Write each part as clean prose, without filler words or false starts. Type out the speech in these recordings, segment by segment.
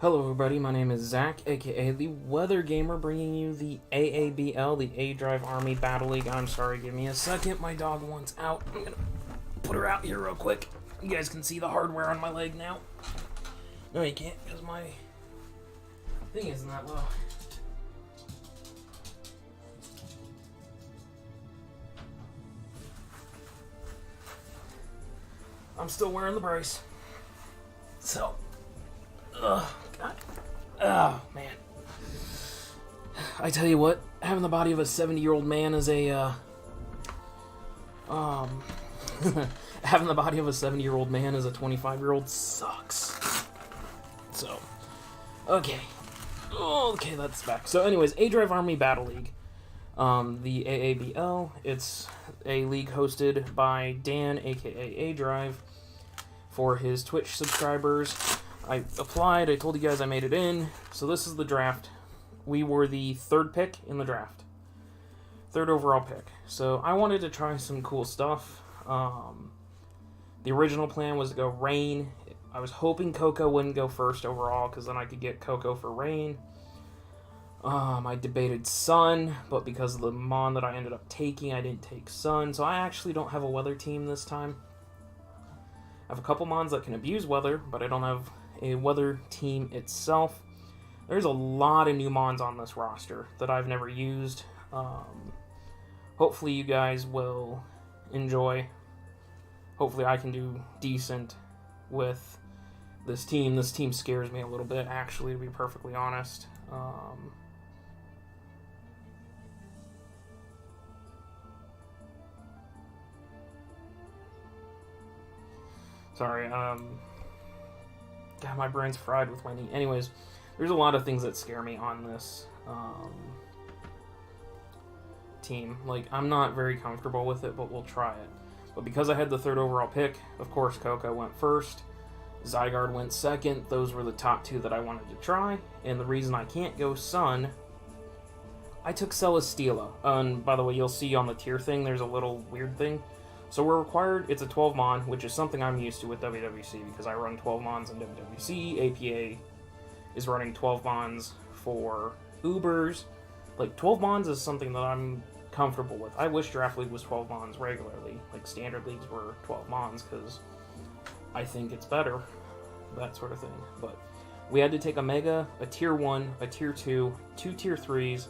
Hello everybody, my name is Zach, aka the Weather Gamer, bringing you the aABL, the aDrive Army Battle League. I'm sorry, give me a second, my dog wants out. I'm gonna put her out here real quick. You guys can see the hardware on my leg now. No, you can't, because my thing isn't that low. I'm still wearing the brace. So, God. Oh, man. I tell you what, having the body of a 70-year-old man is a, having the body of a 70-year-old man as a 25-year-old sucks. So, okay. Okay, that's back. So anyways, aDrive Army Battle League. The aABL, it's a league hosted by Dan, aka aDrive, for his Twitch subscribers. I applied, I told you guys I made it in, so this is the draft. We were the third pick in the draft. Third overall pick. So I wanted to try some cool stuff. The original plan was to go Rain. I was hoping Coco wouldn't go first overall, because then I could get Coco for Rain. I debated Sun, but because of the Mon that I ended up taking, I didn't take Sun, so I actually don't have a weather team this time. I have a couple Mons that can abuse weather, but I don't have a weather team itself. There's a lot of new Mons on this roster that I've never used. Hopefully you guys will enjoy. Hopefully I can do decent with this team. This team scares me a little bit, actually, to be perfectly honest. Sorry, God, my brain's fried with my knee. Anyways, there's a lot of things that scare me on this team. Like, I'm not very comfortable with it, but we'll try it. But because I had the third overall pick, of course, Coco went first. Zygarde went second. Those were the top two that I wanted to try. And the reason I can't go Sun, I took Celesteela. And by the way, you'll see on the tier thing, there's a little weird thing. So we're required, it's a 12 Mon, which is something I'm used to with WWC because I run 12 Mons in WWC. APA is running 12 Mons for Ubers. Like, 12 Mons is something that I'm comfortable with. I wish Draft League was 12 Mons regularly. Like, Standard Leagues were 12 Mons because I think it's better. That sort of thing. But we had to take a Mega, a Tier 1, a Tier 2, 2 Tier 3s,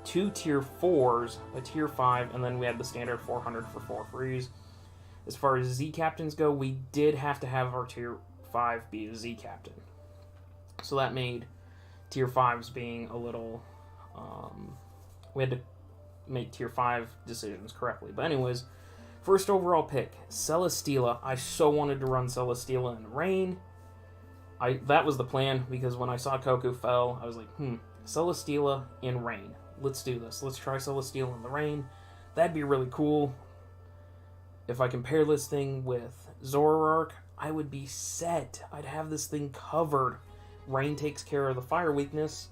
2 Tier 4s, a Tier 5, and then we had the standard 400 for 4 frees. As far as Z captains go, we did have to have our Tier 5 be a Z captain. So that made Tier 5s being a little... we had to make Tier 5 decisions correctly. But anyways, first overall pick, Celesteela. I so wanted to run Celesteela in Rain. That was the plan, because when I saw Coco fell, I was like, Celesteela in Rain. Let's do this. Let's try Celesteela in the Rain. That'd be really cool. If I compare this thing with Zoroark, I would be set. I'd have this thing covered. Rain takes care of the fire weakness.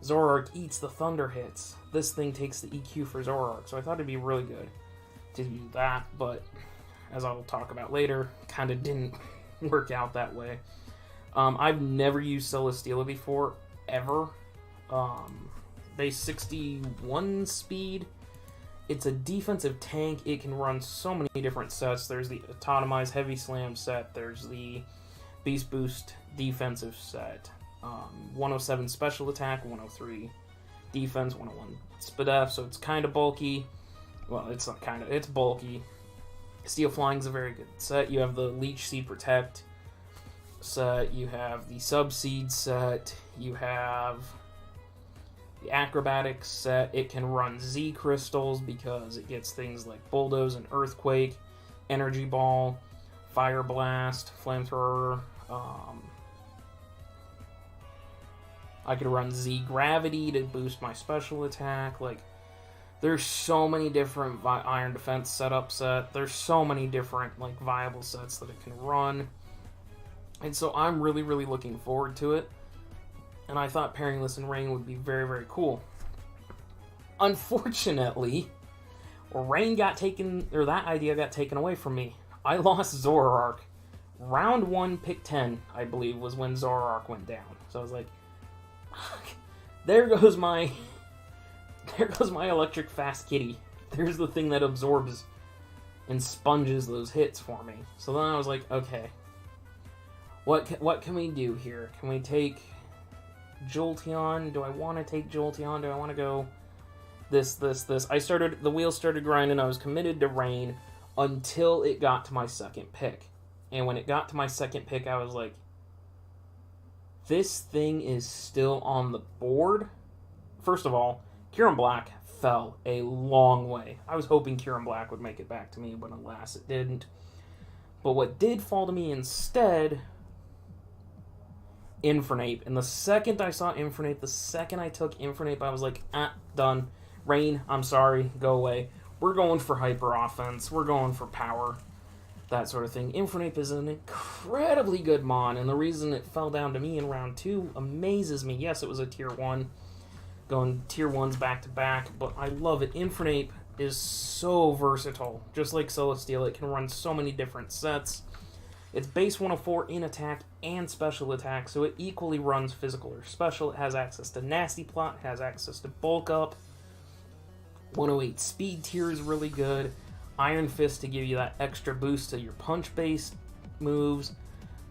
Zoroark eats the thunder hits. This thing takes the EQ for Zoroark, so I thought it'd be really good to do that, but as I will talk about later, kind of didn't work out that way. I've never used Celesteela before, ever. Base 61 speed. It's a defensive tank. It can run so many different sets. There's the Autotomized Heavy Slam set. There's the Beast Boost defensive set. 107 special attack, 103 defense, 101 SPDF, so it's kind of bulky. Well, it's not kind of, it's bulky. Steel Flying's a very good set. You have the Leech Seed Protect set. You have the Subseed set. You have the Acrobatics set. It can run Z Crystals because it gets things like Bulldoze and Earthquake, Energy Ball, Fire Blast, Flamethrower. I could run Z Gravity to boost my special attack. Like, there's so many different Iron Defense setup set. There's so many different, like, viable sets that it can run. And so I'm really, really looking forward to it. And I thought pairing this in Rain would be very, very cool. Unfortunately, Rain got taken, or that idea got taken away from me. I lost Zoroark round 1, pick 10, I believe, was when Zoroark went down. So I was like, there goes my electric fast kitty. There's the thing that absorbs and sponges those hits for me. So then I was like, okay, what can we do here? Can we take Jolteon? Do I want to take Jolteon? Do I want to go this? The wheels started grinding. I was committed to Rain until it got to my second pick. And when it got to my second pick, I was like, this thing is still on the board. First of all, Kyurem Black fell a long way. I was hoping Kyurem Black would make it back to me, but alas, it didn't. But what did fall to me instead, Infernape. And the second I saw Infernape, the second I took Infernape, I was like, done. Rain, I'm sorry, go away. We're going for hyper offense. We're going for power. That sort of thing. Infernape is an incredibly good mon, and the reason it fell down to me in round 2 amazes me. Yes, it was a tier 1. Going tier 1s back to back, but I love it. Infernape is so versatile. Just like Celesteela, it can run so many different sets. It's base 104 in attack and special attack, so it equally runs physical or special. It has access to Nasty Plot, it has access to Bulk Up. 108 speed tier is really good. Iron Fist to give you that extra boost to your punch-based moves.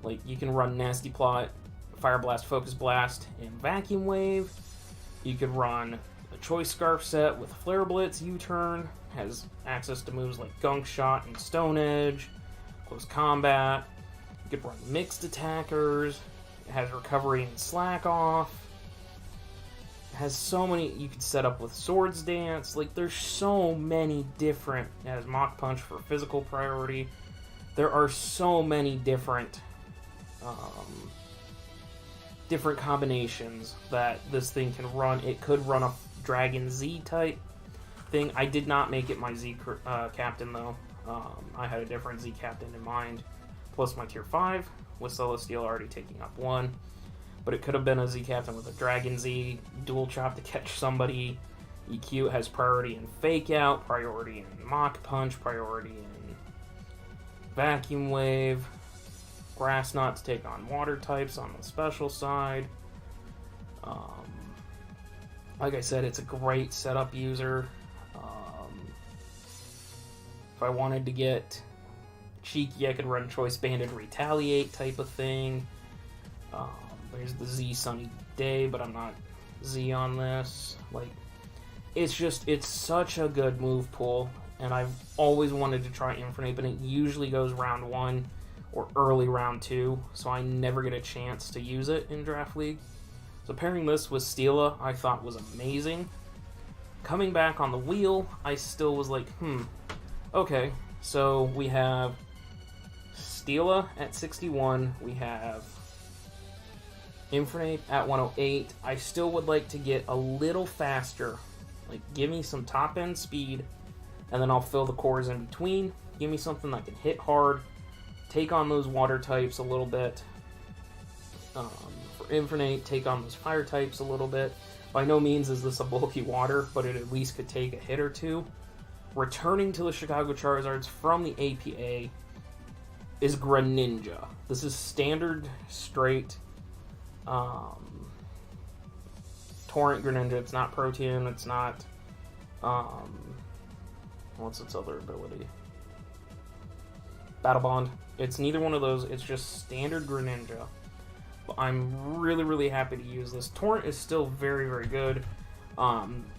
Like, you can run Nasty Plot, Fire Blast, Focus Blast, and Vacuum Wave. You could run a Choice Scarf set with Flare Blitz, U-Turn. Has access to moves like Gunk Shot and Stone Edge. Close Combat. You could run Mixed Attackers. It has Recovery and Slack Off. Has so many, you could set up with Swords Dance. Like, there's so many different, it has Mach Punch for physical priority. There are so many different different combinations that this thing can run. It could run a Dragon Z type thing. I did not make it my Z captain though. I had a different Z captain in mind, plus my tier 5 with Celesteela already taking up 1. But it could have been a Z captain with a Dragon Z, dual chop to catch somebody. EQ has priority in Fake Out, priority in Mach Punch, priority in Vacuum Wave, Grass Knot to take on water types on the special side. Like I said, it's a great setup user. If I wanted to get cheeky, I could run Choice Banded Retaliate type of thing. There's the Z Sunny Day, but I'm not Z on this. Like, it's such a good move pool, and I've always wanted to try Infernape, and it usually goes round 1 or early round 2, so I never get a chance to use it in Draft League. So pairing this with Steela, I thought was amazing. Coming back on the wheel, I still was like, okay, so we have Steela at 61, we have Infernape at 108. I still would like to get a little faster. Like, give me some top-end speed, and then I'll fill the cores in between. Give me something that can hit hard, take on those water types a little bit. For Infernape, take on those fire types a little bit. By no means is this a bulky water, but it at least could take a hit or two. Returning to the Chicago Charizards from the APA is Greninja. This is standard, straight Torrent Greninja. It's not Protean, it's not what's its other ability? Battle Bond. It's neither one of those, it's just standard Greninja. But I'm really, really happy to use this. Torrent is still very, very good.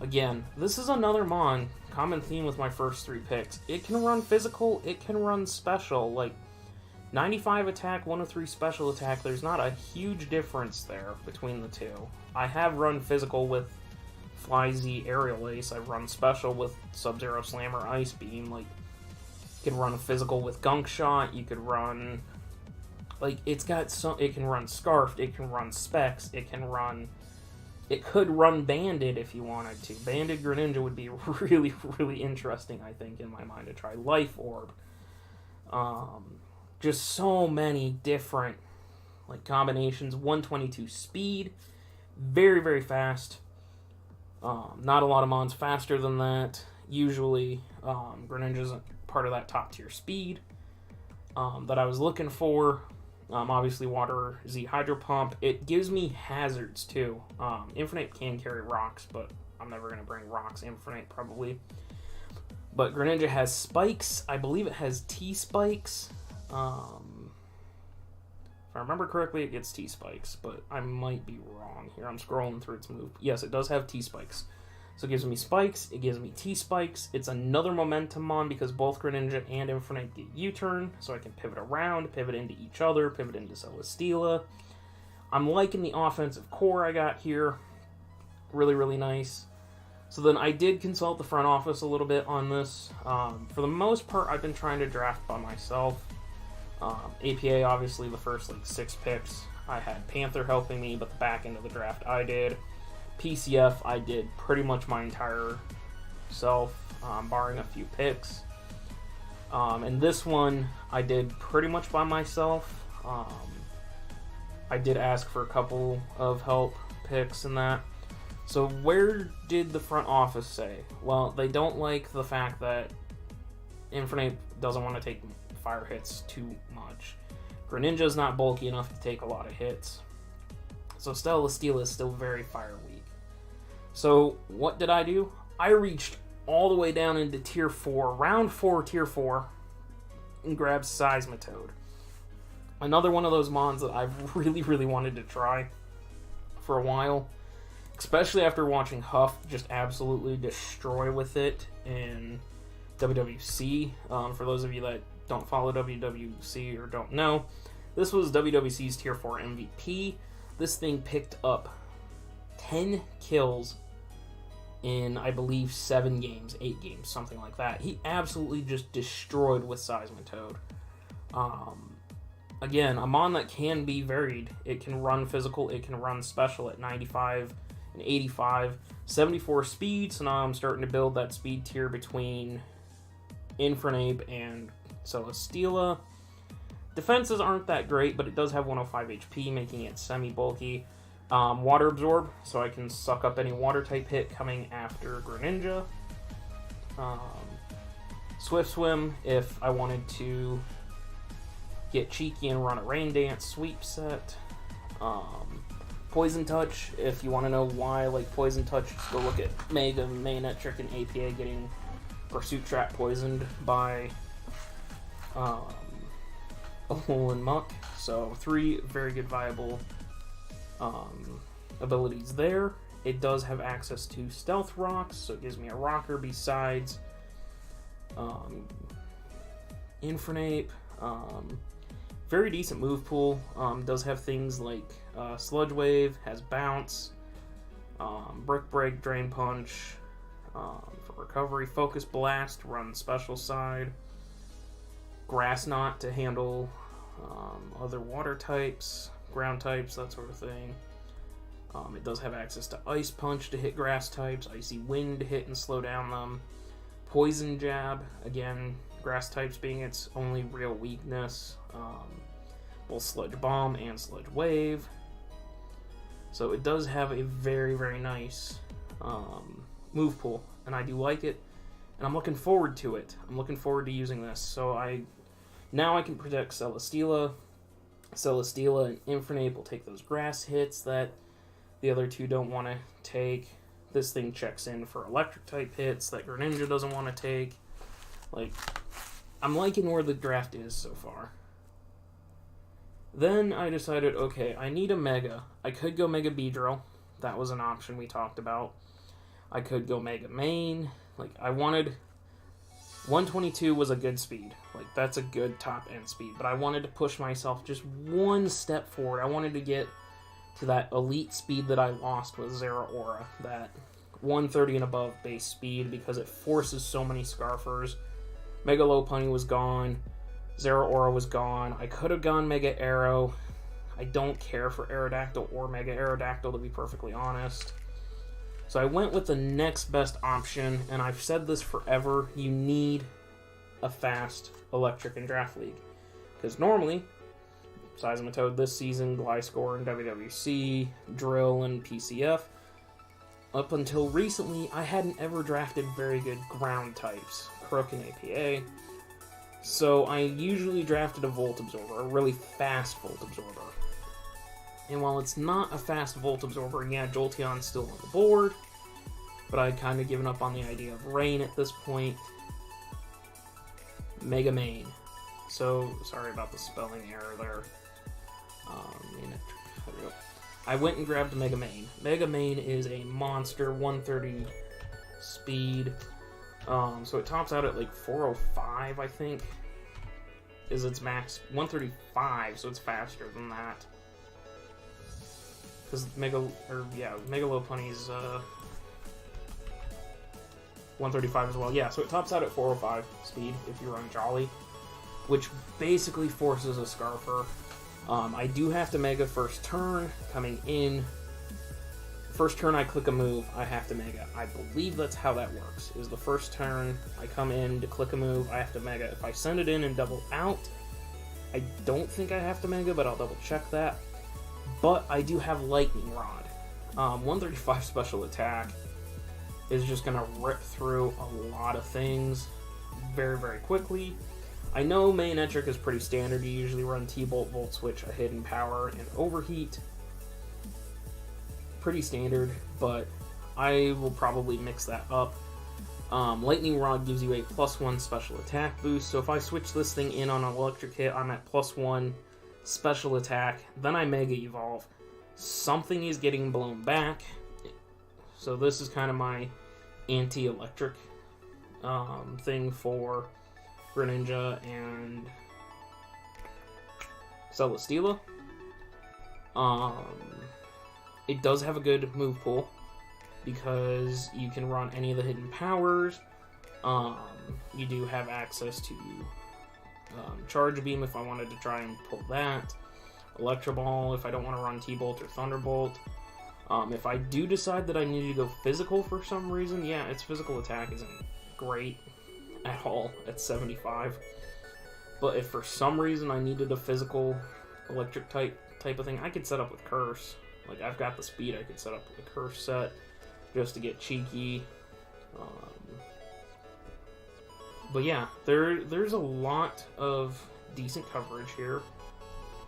Again, this is another mon, common theme with my first 3 picks. It can run physical, it can run special, like 95 attack, 103 special attack, there's not a huge difference there between the two. I have run physical with Fly Z Aerial Ace, I've run special with Sub-Zero Slammer Ice Beam, like, you could run physical with Gunk Shot, you could run, like, it can run Scarfed, it can run Specs, it could run Banded if you wanted to. Banded Greninja would be really, really interesting, I think, in my mind, to try. Life Orb. Just so many different combinations. 122 speed. Very, very fast. Not a lot of mons faster than that. Usually, Greninja's part of that top tier speed. that I was looking for. Obviously, Water Z Hydro Pump. It gives me hazards too. Infinite can carry rocks, but I'm never going to bring rocks Infinite probably. But Greninja has spikes. I believe it has T-spikes. If I remember correctly, it gets T-spikes, but I might be wrong here. I'm scrolling through its move. Yes, it does have T-spikes. So it gives me spikes, it gives me T-spikes. It's another momentum mon because both Greninja and Infinite get U-turn, so I can pivot around, pivot into each other, pivot into Celesteela. I'm liking the offensive core I got here. Really, really nice. So then I did consult the front office a little bit on this. For the most part, I've been trying to draft by myself. APA, obviously, the first 6 picks, I had Panther helping me, but the back end of the draft I did. PCF, I did pretty much my entire self, barring a few picks. And this one, I did pretty much by myself. I did ask for a couple of help picks and that. So where did the front office say? Well, they don't like the fact that Infinite doesn't want to take fire hits too much. Greninja's not bulky enough to take a lot of hits. So Celesteela is still very fire weak. So what did I do? I reached all the way down into Tier 4, Round 4, Tier 4, and grabbed Seismitoad. Another one of those mons that I've really, really wanted to try for a while. Especially after watching Huff just absolutely destroy with it in WWC. For those of you that don't follow WWC or don't know, this was WWC's Tier 4 MVP. This thing picked up 10 kills in, I believe, 7 games, 8 games, something like that. He absolutely just destroyed with Seismitoad. Again, a mon that can be varied. It can run physical, it can run special at 95 and 85. 74 speed, so now I'm starting to build that speed tier between Infernape and Celesteela. Defenses aren't that great, but it does have 105 HP, making it semi-bulky. Water Absorb, so I can suck up any water-type hit coming after Greninja. Swift Swim, if I wanted to get cheeky and run a Rain Dance sweep set. Poison Touch, if you want to know why I like Poison Touch, just go look at Mega, Mayonet Trick, and APA getting Pursuit Trap poisoned by Alolan Muck. So 3 very good viable abilities there. It does have access to Stealth Rocks, so it gives me a rocker besides Infernape. Very decent move pool. Does have things like Sludge Wave, has Bounce, Brick Break, Drain Punch, for recovery, Focus Blast, run special side, Grass Knot to handle other water types, ground types, that sort of thing. It does have access to Ice Punch to hit grass types, Icy Wind to hit and slow down them, Poison Jab, again, grass types being its only real weakness, both Sludge Bomb and Sludge Wave. So it does have a very, very nice move pool, and I do like it, and I'm looking forward to it. I'm looking forward to using this. So now I can protect Celesteela. Celesteela and Infernape will take those grass hits that the other two don't want to take. This thing checks in for electric type hits that Greninja doesn't want to take. Like, I'm liking where the draft is so far. Then I decided, okay, I need a Mega. I could go Mega Beedrill. That was an option we talked about. I could go Mega Main. Like, I wanted... 122 was a good speed. Like, that's a good top-end speed. But I wanted to push myself just one step forward. I wanted to get to that elite speed that I lost with Zeraora. That 130 and above base speed, because it forces so many Scarfers. Mega Lopunny was gone. Zeraora was gone. I could have gone Mega Arrow. I don't care for Aerodactyl or Mega Aerodactyl, to be perfectly honest. So I went with the next best option, and I've said this forever, you need a fast Electric in Draft League. Because normally, Seismitoad this season, Gliscor in WWC, Drill and PCF, up until recently, I hadn't ever drafted very good ground types. Crook and APA. So I usually drafted a Volt Absorber, a really fast Volt Absorber. And while it's not a fast Volt Absorber, and yeah, Jolteon's still on the board, but I'd kind of given up on the idea of Rain at this point. Mega Main. So, sorry about the spelling error there. There we go. I went and grabbed Mega Main. Mega Main is a monster, 130 speed. So it tops out at like 405, I think, is its max. 135, so it's faster than that. Because Mega Lopunny's 135 as well. Yeah, so it tops out at 405 speed if you run Jolly, which basically forces a Scarfer. I do have to Mega first turn, coming in. First turn I click a move, I have to Mega. I believe that's how that works, is the first turn I come in to click a move, I have to Mega. If I send it in and double out, I don't think I have to Mega, but I'll double check that. But I do have Lightning Rod. 135 special attack is just going to rip through a lot of things very, very quickly. I know Manectric is pretty standard. You usually run T-Bolt, Volt Switch, a Hidden Power, and Overheat. Pretty standard, but I will probably mix that up. Lightning Rod gives you a +1 special attack boost, so if I switch this thing in on an electric hit, I'm at +1 special attack, then I Mega Evolve. Something is getting blown back, so this is kind of my anti-electric thing for Greninja and Celesteela. It does have a good move pool because you can run any of the hidden powers. You do have access to Charge Beam if I wanted to try and pull that. Electro Ball if I don't want to run T-Bolt or Thunderbolt. If I do decide that I need to go physical for some reason, yeah, its physical attack isn't great at all at 75. But if for some reason I needed a physical electric type of thing, I could set up with Curse. Like, I've got the speed, I could set up with a Curse set just to get cheeky. But yeah, there's a lot of decent coverage here,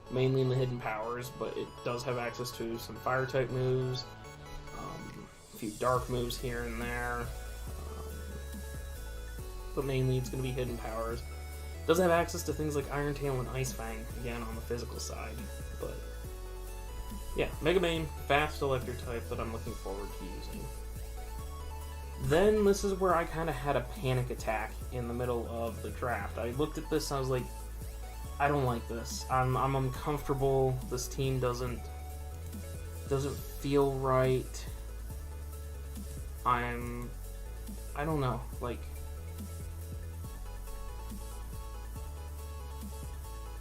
mainly in the hidden powers, but it does have access to some fire type moves, a few dark moves here and there, but mainly it's going to be hidden powers. It does have access to things like Iron Tail and Ice Fang, again on the physical side, but yeah, Mega Main, fast electric type that I'm looking forward to using. Then this is where I kind of had a panic attack in the middle of the draft. I looked at this and I was like, I don't like this. I'm uncomfortable. This team doesn't feel right. I don't know, like,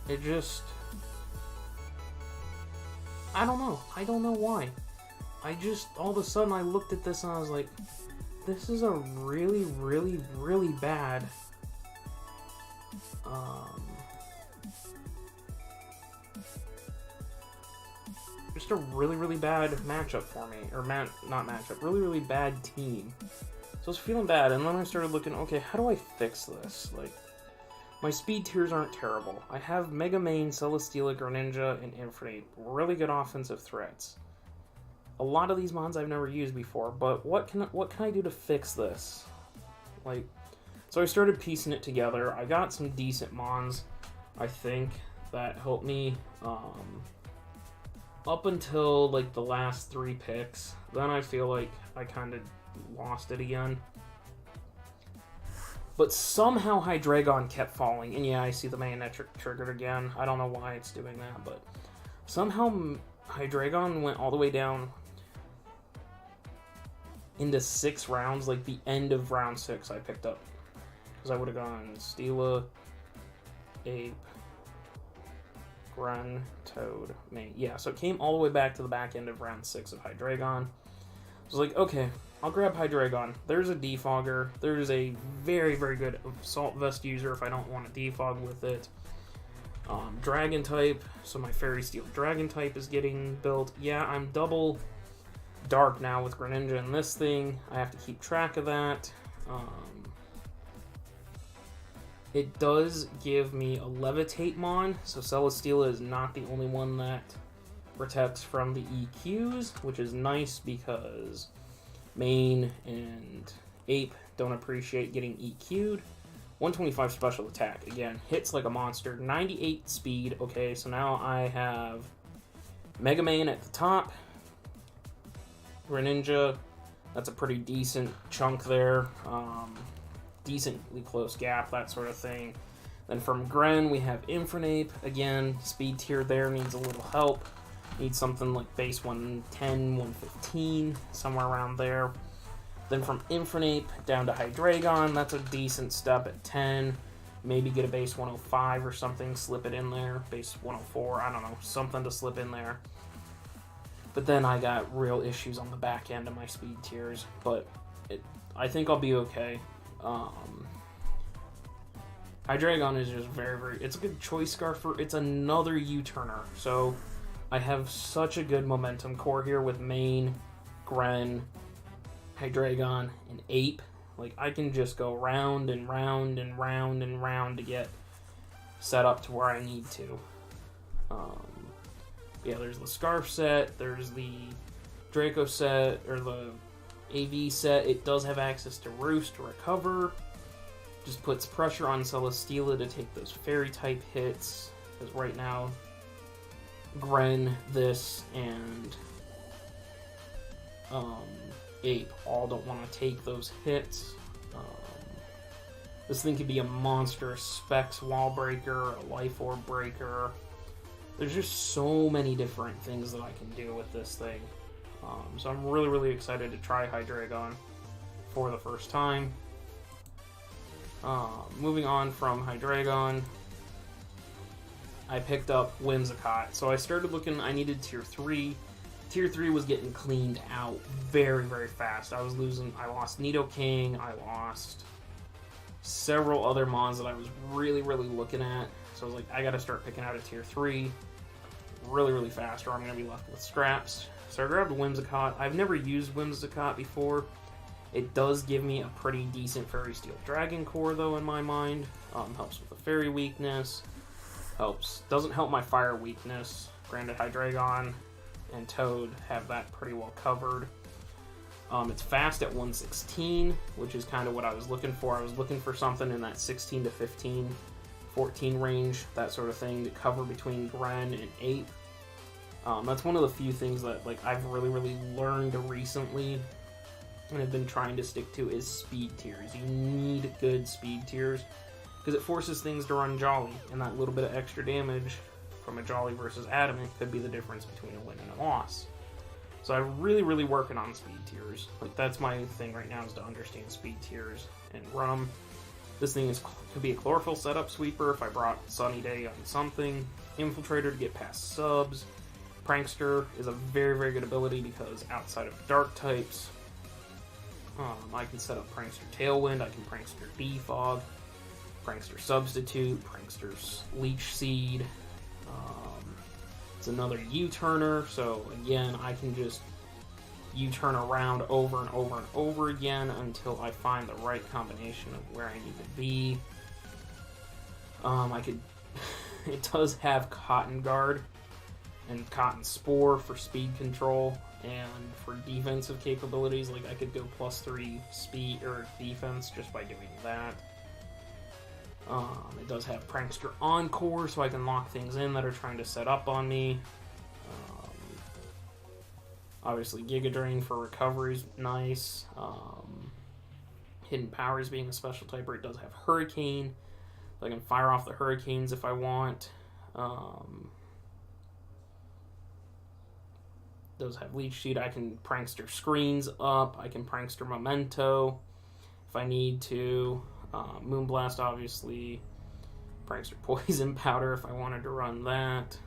it just, I don't know why. I just, all of a sudden I looked at this and I was like, this is a really, really, really bad just a really, really bad matchup for me, or not matchup, really, really bad team. So I was feeling bad, and then I started looking, okay, how do I fix this? Like, my speed tiers aren't terrible. I have Mega Main, Celesteela, Greninja, and Infinite. Really good offensive threats. A lot of these mons I've never used before, but what can I do to fix this? Like, so I started piecing it together. I got some decent mons, I think, that helped me up until like the last 3 picks. Then I feel like I kind of lost it again. But somehow Hydreigon kept falling, and yeah, I see the Manectric triggered again. I don't know why it's doing that, but somehow Hydreigon went all the way down into 6 rounds, like the end of round 6 I picked up. Because I would have gone Steela, Ape, Gren, Toad, Main. Yeah, so it came all the way back to the back end of round 6 of Hydreigon. I was like, okay, I'll grab Hydreigon. There's a defogger. There's a very, very good Assault Vest user if I don't want to defog with it. Dragon type, so my Fairy Steel Dragon type is getting built. Yeah, I'm double dark now with Greninja and this thing. I have to keep track of that. It does give me a Levitate Mon, so Celesteela is not the only one that protects from the EQs, which is nice because Main and Ape don't appreciate getting EQ'd. 125 special attack, again, hits like a monster. 98 speed, okay, so now I have Mega Man at the top, Greninja, that's a pretty decent chunk there. Decently close gap, that sort of thing. Then from Gren, we have Infernape. Again, speed tier there needs a little help. Needs something like base 110, 115, somewhere around there. Then from Infernape down to Hydreigon, that's a decent step at 10. Maybe get a base 105 or something, slip it in there. Base 104, I don't know, something to slip in there. But then I got real issues on the back end of my speed tiers, but I think I'll be okay. Hydreigon is just very, it's a good choice scarf it's another U-turner. So I have such a good momentum core here with Main, Gren, Hydreigon, and Ape. Like, I can just go round and round and round and round to get set up to where I need to. Yeah, there's the Scarf set, there's the Draco set, or the AV set. It does have access to Roost to recover. Just puts pressure on Celesteela to take those fairy type hits. Because right now, Gren, this, and Ape all don't want to take those hits. This thing could be a monster Specs wall breaker, a life orb breaker. There's just so many different things that I can do with this thing. So I'm really excited to try Hydreigon for the first time. Moving on from Hydreigon, I picked up Whimsicott. So I started looking, I needed tier 3. Tier 3 was getting cleaned out very fast. I lost Nidoking, I lost several other mons that I was really looking at. So I was like, I gotta start picking out a tier 3 really fast or I'm gonna be left with scraps. So I grabbed Whimsicott. I've never used Whimsicott before. It does give me a pretty decent Fairy Steel Dragon core though in my mind. Helps with the fairy weakness. Doesn't help my fire weakness. Granted, Hydreigon and Toad have that pretty well covered. It's fast at 116, which is kind of what I was looking for. I was looking for something in that 16 to 15, 14 range, that sort of thing, to cover between Gren and Ape. That's one of the few things that I've really learned recently and have been trying to stick to is speed tiers. You need good speed tiers because it forces things to run Jolly, and that little bit of extra damage from a Jolly versus Adamant could be the difference between a win and a loss. So I'm really working on speed tiers. That's my thing right now, is to understand speed tiers and run them. This thing could be a Chlorophyll setup sweeper if I brought Sunny Day on something. Infiltrator to get past subs. Prankster is a very good ability because outside of dark types, I can set up Prankster Tailwind, I can Prankster Defog, Prankster Substitute, Prankster's Leech Seed. It's another U-turner, so again, I can just U-turn around over and over again until I find the right combination of where I need to be. It does have Cotton Guard and Cotton Spore for speed control and for defensive capabilities. I could go +3 speed or defense just by doing that. It does have Prankster Encore, so I can lock things in that are trying to set up on me. Obviously, Giga Drain for recovery is nice. Hidden Powers being a special typer, it does have Hurricane. So I can fire off the Hurricanes if I want. Does have Leech Seed. I can Prankster Screens up. I can Prankster Memento if I need to. Moonblast, obviously. Prankster Poison Powder if I wanted to run that.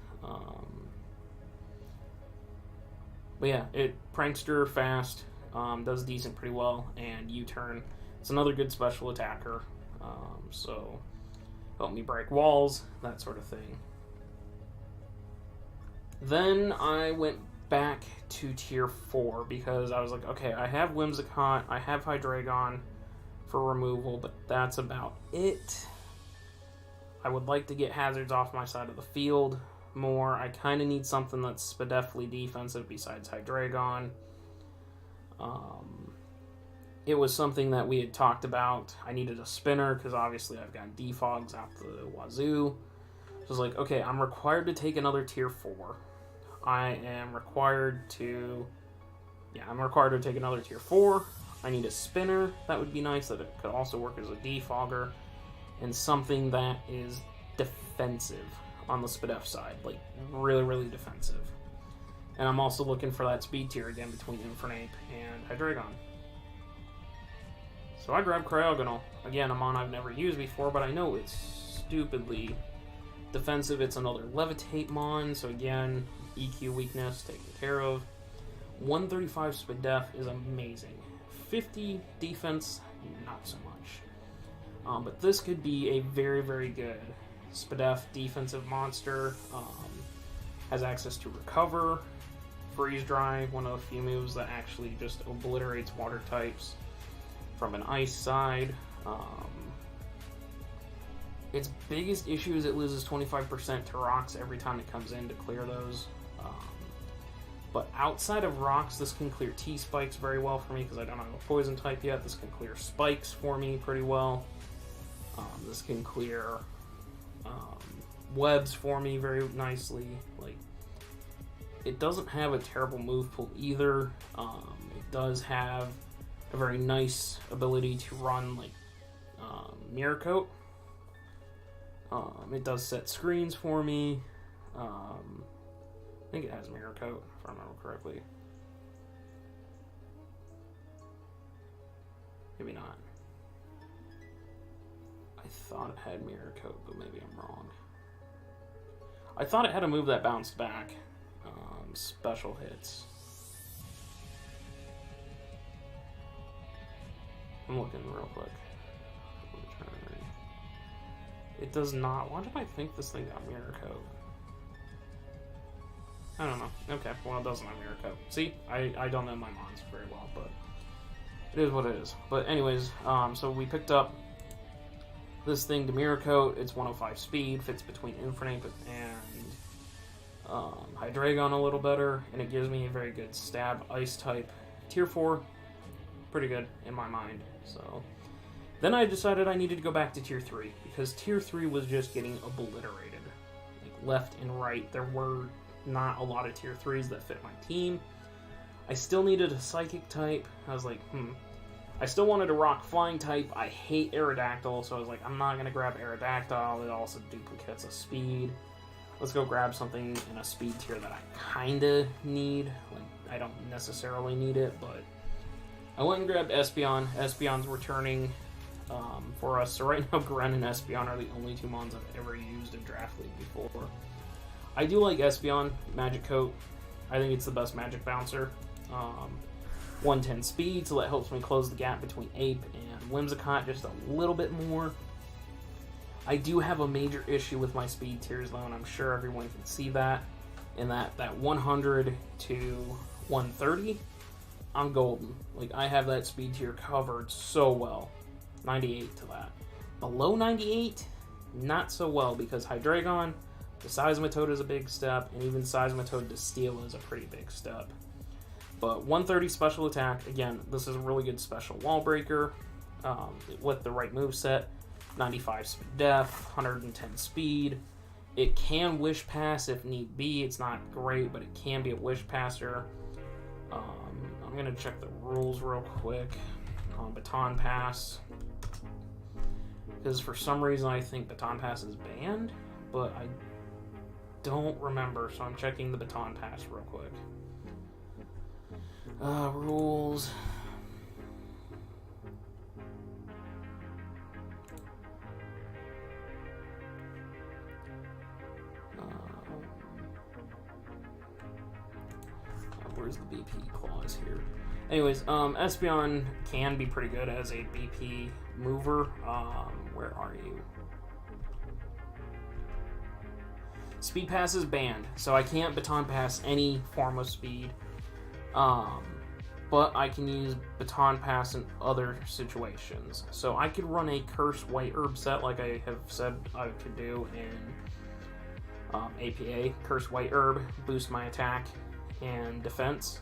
But yeah, Prankster fast, does decent pretty well, and U-turn. It's another good special attacker, so help me break walls, that sort of thing. Then I went back to tier 4 because I was like, okay, I have Whimsicott, I have Hydreigon for removal, but that's about it. I would like to get hazards off my side of the field more. I kind of need something that's spadefly defensive besides Hydreigon. It was something that we had talked about. I needed a spinner because obviously I've got defogs out the wazoo. So I was like, okay, I'm required to take another tier 4. I'm required to take another tier 4. I need a spinner. That would be nice, that it could also work as a defogger. And something that is defensive on the Spadef side. Like, really, really defensive. And I'm also looking for that speed tier again between Infernape and Hydreigon. So I grabbed Cryogonal. Again, a mon I've never used before, but I know it's stupidly defensive. It's another Levitate mon, so again, EQ weakness taken care of. 135 Spadef is amazing. 50 defense, not so much. But this could be a very, very good Spadef defensive monster. Has access to Recover, Freeze Dry, one of the few moves that actually just obliterates water types from an ice side. Its biggest issue is it loses 25% to rocks every time it comes in to clear those. But outside of rocks, this can clear T-Spikes very well for me because I don't have a poison type yet. This can clear spikes for me pretty well. This can clear webs for me very nicely. Like, it doesn't have a terrible move pool either. It does have a very nice ability to run like Mirror Coat. It does set screens for me. I think it has Mirror Coat, if I remember correctly. Maybe not. I thought it had Mirror Coat, but maybe I'm wrong. I thought it had a move that bounced back. Special hits. I'm looking real quick. It does not. Why did I think this thing got Mirror Coat? I don't know. Okay, well, it doesn't have Mirror Coat. See, I don't know my mons very well, but it is what it is. But anyways, so we picked up this thing to Mirror Coat. It's 105 speed, fits between Infernape and Hydreigon a little better, and it gives me a very good stab ice type. Tier 4, pretty good in my mind. So then I decided I needed to go back to Tier 3, because Tier 3 was just getting obliterated. Like, left and right, there were not a lot of Tier 3s that fit my team. I still needed a Psychic type. I was like, I still wanted a Rock Flying type. I hate Aerodactyl, so I was like, I'm not going to grab Aerodactyl. It also duplicates a speed. Let's go grab something in a speed tier that I kind of need. Like, I don't necessarily need it, but I went and grabbed Espeon. Espeon's returning for us. So right now, Gren and Espeon are the only two mons I've ever used in Draft League before. I do like Espeon, Magic Coat. I think it's the best Magic Bouncer. 110 speed, so that helps me close the gap between Ape and Whimsicott just a little bit more. I do have a major issue with my speed tiers, though, and I'm sure everyone can see that. In that 100 to 130, I'm golden. Like, I have that speed tier covered so well. 98 to that. Below 98, not so well, because Hydreigon, the Seismitoad is a big step, and even Seismitoad to Steel is a pretty big step. But 130 special attack, again, this is a really good special wall breaker with the right moveset. 95 Spadef, 110 speed. It can Wish Pass if need be. It's not great, but it can be a Wish Passer. I'm going to check the rules real quick on Baton Pass, because for some reason I think Baton Pass is banned, but I don't remember, so I'm checking the Baton Pass real quick. Rules. Where's the BP clause here? Anyways, Espeon can be pretty good as a BP mover. Where are you? Speed Pass is banned, so I can't Baton Pass any form of speed. But but I can use Baton Pass in other situations. So I could run a Cursed White Herb set like I have said I could do in APA. Cursed White Herb, boost my attack and defense,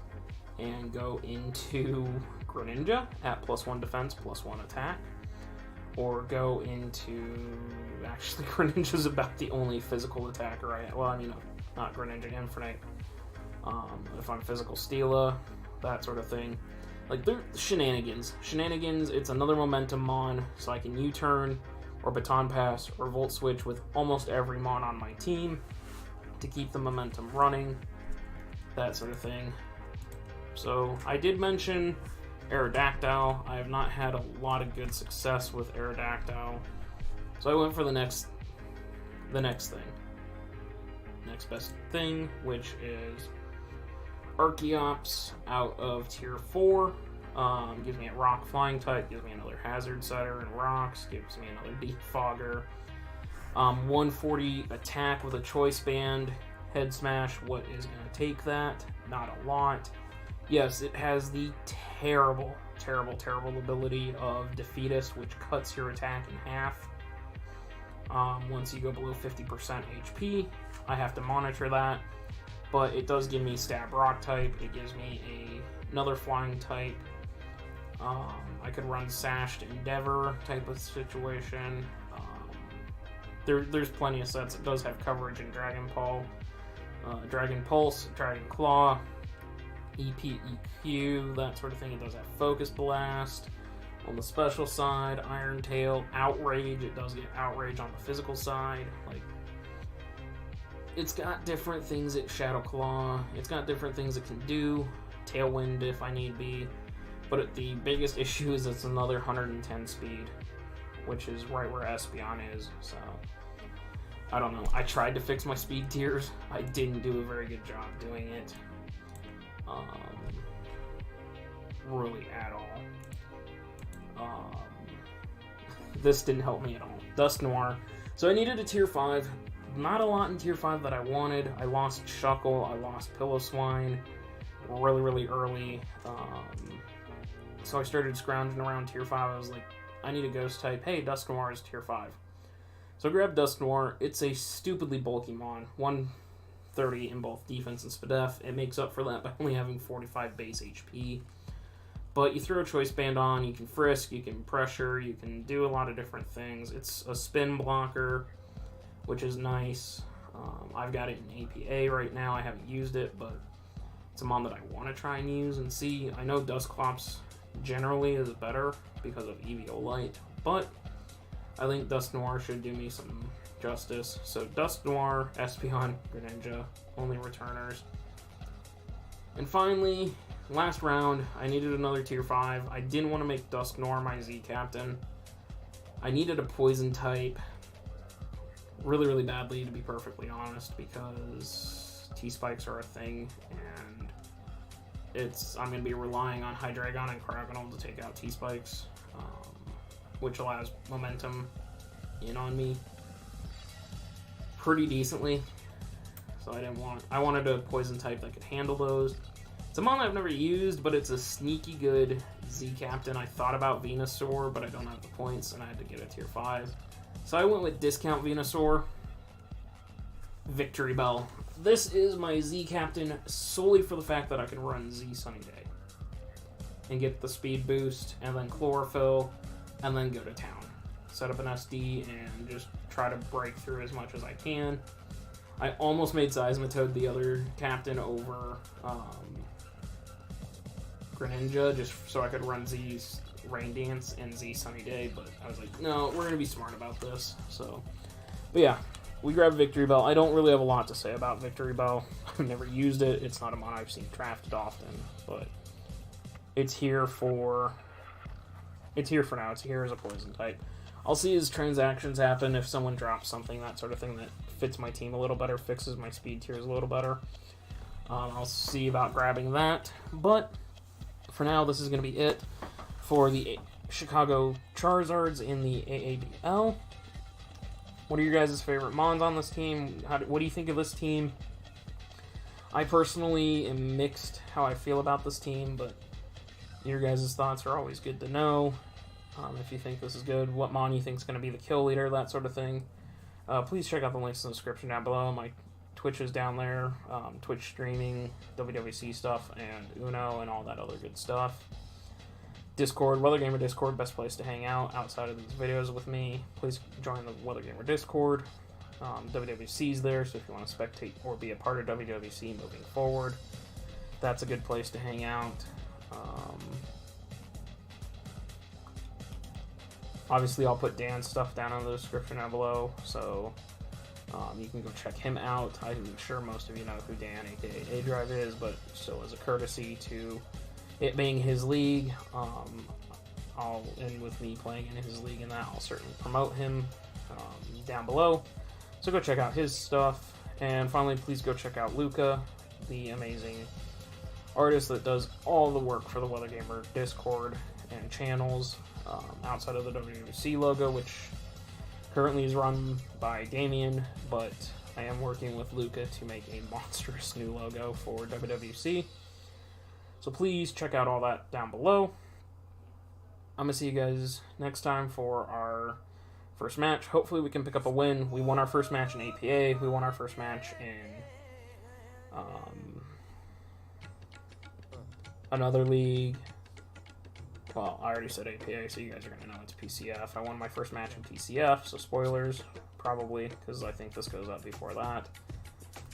and go into Greninja at +1 defense, +1 attack. Or go into... Actually, Greninja's about the only physical attacker I... Well, I mean, not Greninja Infinite. If I'm Physical Steela, that sort of thing. Like, they're shenanigans. Shenanigans, it's another momentum mon, so I can U-turn, or Baton Pass, or Volt Switch with almost every mon on my team to keep the momentum running. That sort of thing. So, I did mention Aerodactyl. I have not had a lot of good success with Aerodactyl. So I went for the next thing. Next best thing, which is Archeops out of tier 4. Gives me a rock flying type, gives me another hazard setter and rocks, gives me another defogger. 140 attack with a choice band, head smash. What is going to take that? Not a lot. Yes, it has the terrible ability of Defeatist, which cuts your attack in half. Once you go below 50% HP, I have to monitor that. But it does give me Stab Rock type. It gives me another flying type. I could run Sashed Endeavor type of situation. There's plenty of sets. It does have coverage in Dragon Pulse, Dragon Claw, EQ, that sort of thing. It does have Focus Blast. On the special side, Iron Tail, Outrage. It does get Outrage on the physical side. Like, it's got different things at Shadow Claw. It's got different things it can do. Tailwind if I need be. But the biggest issue is it's another 110 speed, which is right where Espeon is. So, I don't know. I tried to fix my speed tiers. I didn't do a very good job doing it. Really at all. This didn't help me at all. Dusknoir. So I needed a tier 5. Not a lot in tier 5 that I wanted. I lost Shuckle. I lost Pillow-Swine really early. So I started scrounging around tier 5. I was like, I need a ghost type. Hey, Dusknoir is tier 5. So I grabbed Dusknoir. It's a stupidly bulky mon. 130 in both defense and SPDEF. It makes up for that by only having 45 base HP. But you throw a choice band on, you can frisk, you can pressure, you can do a lot of different things. It's a spin blocker, which is nice. I've got it in APA right now. I haven't used it, but it's a mon that I want to try and use and see. I know Dusclops generally is better because of Eviolite, but I think Dusknoir should do me some justice. So Dusknoir, Espeon, Greninja, only returners. And finally, last round, I needed another tier 5. I didn't want to make Dusknoir my Z captain. I needed a poison type really badly, to be perfectly honest, because T-Spikes are a thing, and I'm going to be relying on Hydreigon and Cryogonal to take out T-Spikes, which allows momentum in on me pretty decently. So I wanted a poison type that could handle those. It's a mon I've never used, but it's a sneaky good Z captain. I thought about Venusaur, but I don't have the points, and I had to get a tier 5. So I went with Discount Venusaur, Victory Bell. This is my Z captain solely for the fact that I can run Z Sunny Day and get the speed boost, and then Chlorophyll, and then go to town. Set up an SD and just try to break through as much as I can. I almost made Seismitoad the other captain over Greninja, just so I could run Z's Rain Dance and Z Sunny Day, but I was like, no, we're going to be smart about this. So, but yeah, we grabbed Victory Bell. I don't really have a lot to say about Victory Bell. I've never used it. It's not a mon I've seen drafted often, but it's here for now. It's here as a poison type. I'll see as transactions happen, if someone drops something, that sort of thing that fits my team a little better, fixes my speed tiers a little better. I'll see about grabbing that, but for now, this is going to be it for the Chicago Charizards in the aABL. What are your guys' favorite mons on this team? What do you think of this team? I personally am mixed how I feel about this team, but Your guys' thoughts are always good to know. If you think this is good, what mon you think is going to be the kill leader, that sort of thing. Please check out the links in the description down below. My Twitch is down there, Twitch streaming, WWC stuff, and Uno, and all that other good stuff. Discord, Weather Gamer Discord, best place to hang out outside of these videos with me. Please join the Weather Gamer Discord. WWC's there, so if you want to spectate or be a part of WWC moving forward, that's a good place to hang out. Obviously, I'll put Dan's stuff down in the description down below, so you can go check him out. I'm sure most of you know who Dan, aka aDrive, is, but still, as a courtesy to it being his league, and with me playing in his league and that, I'll certainly promote him down below. So go check out his stuff. And finally, please go check out Luca, the amazing artist that does all the work for the Weather Gamer Discord and channels outside of the WWC logo, which currently is run by Damien, but I am working with Luca to make a monstrous new logo for WWC. So please check out all that down below. I'm going to see you guys next time for our first match. Hopefully we can pick up a win. We won our first match in APA. We won our first match in another league. Well, I already said APA, so you guys are going to know it's PCF. I won my first match in PCF, so spoilers, probably, because I think this goes up before that.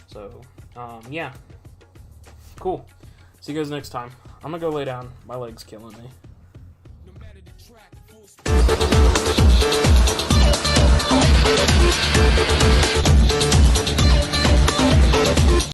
So, yeah. Cool. See you guys next time. I'm going to go lay down. My leg's killing me.